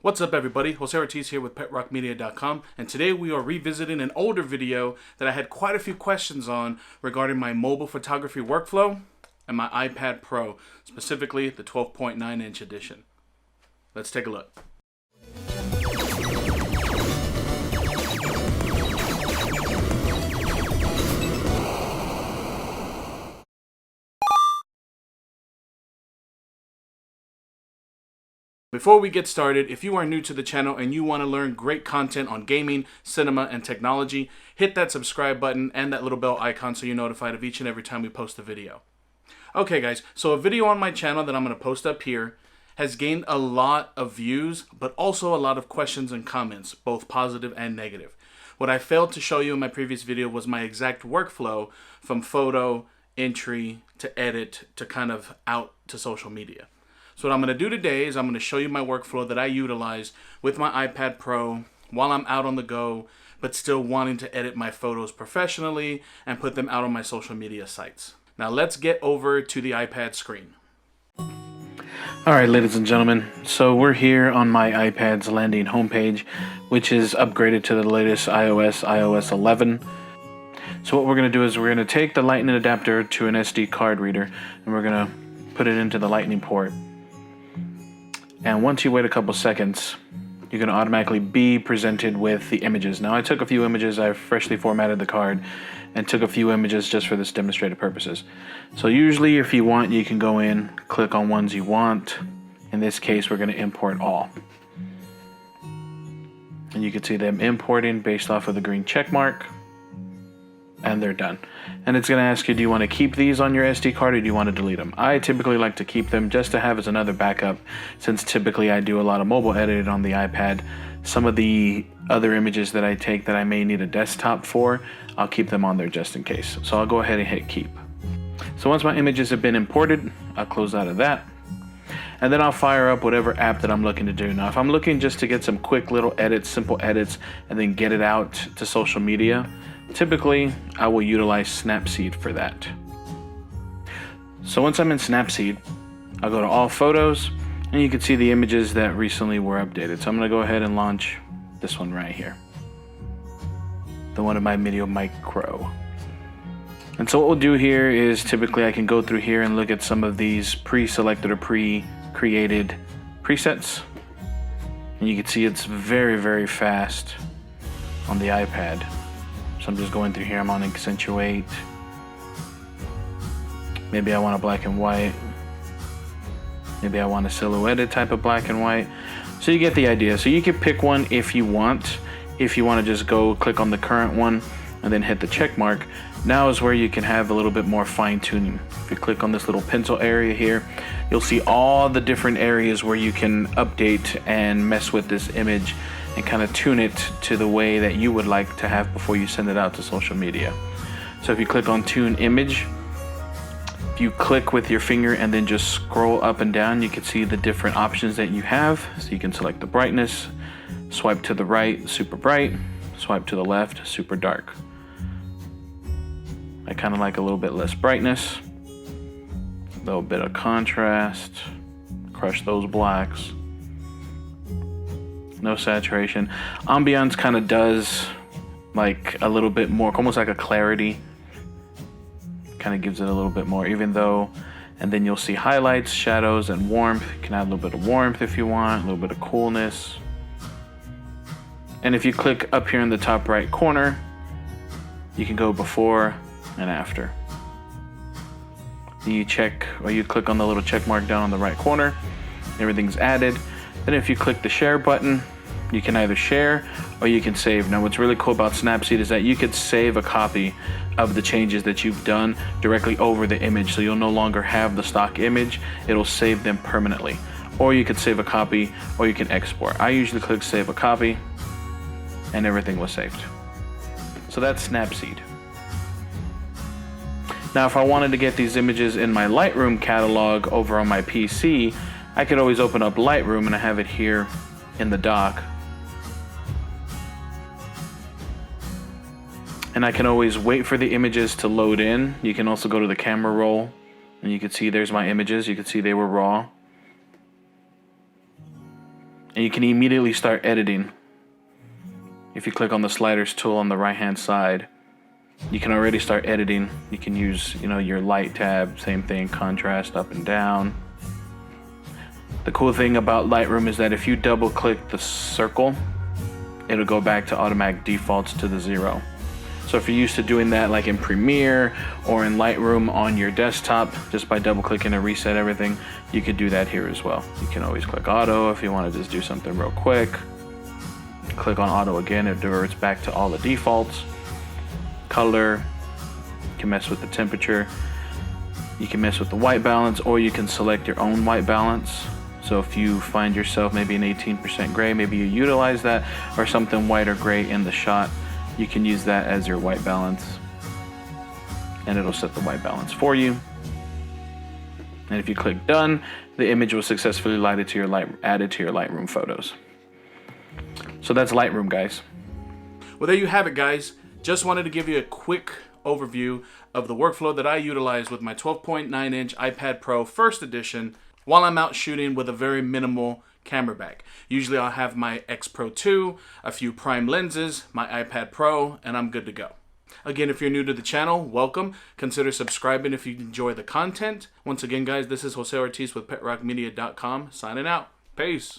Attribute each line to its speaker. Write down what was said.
Speaker 1: What's up everybody, Jose Ortiz here with PetRockMedia.com, and today we are revisiting an older video that I had quite a few questions on regarding my mobile photography workflow and my iPad Pro, specifically the 12.9-inch edition. Let's take a look. Before we get started, if you are new to the channel and you want to learn great content on gaming, cinema, and technology, hit that subscribe button and that little bell icon so you're notified of each and every time we post a video. Okay guys, so a video on my channel that I'm going to post up here has gained a lot of views, but also a lot of questions and comments, both positive and negative. What I failed to show you in my previous video was my exact workflow from photo, entry, to edit, to kind of out to social media. So what I'm going to do today is I'm going to show you my workflow that I utilize with my iPad Pro while I'm out on the go, but still wanting to edit my photos professionally and put them out on my social media sites. Now let's get over to the iPad screen.
Speaker 2: Alright, ladies and gentlemen, so we're here on my iPad's landing homepage, which is upgraded to the latest iOS 11. So what we're going to do is we're going to take the lightning adapter to an SD card reader and we're going to put it into the lightning port. And once you wait a couple seconds, you're going to automatically be presented with the images. Now I took a few images, I freshly formatted the card and took a few images just for this demonstrative purposes. So usually if you want, you can go in, click on ones you want. In this case, we're going to import all. And you can see them importing based off of the green check mark. And they're done. And it's going to ask you, do you want to keep these on your SD card or do you want to delete them? I typically like to keep them just to have as another backup, since typically I do a lot of mobile editing on the iPad. Some of the other images that I take that I may need a desktop for, I'll keep them on there just in case. So I'll go ahead and hit keep. So once my images have been imported, I'll close out of that. And then I'll fire up whatever app that I'm looking to do. Now if I'm looking just to get some quick little edits, simple edits, and then get it out to social media, typically, I will utilize Snapseed for that. So once I'm in Snapseed, I'll go to all photos, and you can see the images that recently were updated. So I'm going to go ahead and launch this one right here, the one of my Video Micro. And so what we'll do here is typically I can go through here and look at some of these pre-selected or pre-created presets. And you can see it's very, very fast on the iPad. So I'm just going through here, I'm on accentuate. Maybe I want a black and white. Maybe I want a silhouetted type of black and white. So you get the idea. So you can pick one if you want. If you want to just go click on the current one and then hit the check mark, now is where you can have a little bit more fine tuning. If you click on this little pencil area here, you'll see all the different areas where you can update and mess with this image and kind of tune it to the way that you would like to have before you send it out to social media. So if you click on Tune Image, if you click with your finger and then just scroll up and down, you can see the different options that you have. So you can select the brightness, swipe to the right, super bright, swipe to the left, super dark. I kind of like a little bit less brightness, a little bit of contrast, crush those blacks. No saturation. Ambiance kind of does like a little bit more, almost like a clarity. Kind of gives it a little bit more, even though, and then you'll see highlights, shadows, and warmth. You can add a little bit of warmth if you want, a little bit of coolness. And if you click up here in the top right corner, you can go before and after. You check, or you click on the little check mark down on the right corner, everything's added. Then if you click the share button, you can either share or you can save. Now what's really cool about Snapseed is that you could save a copy of the changes that you've done directly over the image, so you'll no longer have the stock image, it'll save them permanently. Or you could save a copy, or you can export. I usually click save a copy and everything was saved. So that's Snapseed. Now if I wanted to get these images in my Lightroom catalog over on my PC, I could always open up Lightroom and I have it here in the dock. And I can always wait for the images to load in. You can also go to the camera roll and you can see there's my images. You can see they were raw. And you can immediately start editing. If you click on the sliders tool on the right hand side, you can already start editing. You can use, your light tab, same thing, contrast up and down. The cool thing about Lightroom is that if you double click the circle, it'll go back to automatic defaults to the 0. So if you're used to doing that like in Premiere or in Lightroom on your desktop, just by double clicking to reset everything, you could do that here as well. You can always click auto if you want to just do something real quick. Click on auto again, it reverts back to all the defaults. Color, you can mess with the temperature, you can mess with the white balance, or you can select your own white balance. So if you find yourself maybe an 18% gray, maybe you utilize that, or something white or gray in the shot, you can use that as your white balance, and it'll set the white balance for you. And if you click done, the image will successfully added to your Lightroom photos. So that's Lightroom, guys.
Speaker 1: Well, there you have it, guys. Just wanted to give you a quick overview of the workflow that I utilize with my 12.9-inch iPad Pro First Edition while I'm out shooting with a very minimal camera bag. Usually I'll have my X Pro 2, a few prime lenses, my iPad Pro, and I'm good to go. Again, if you're new to the channel, welcome. Consider subscribing if you enjoy the content. Once again, guys, this is Jose Ortiz with PetRockMedia.com signing out. Peace.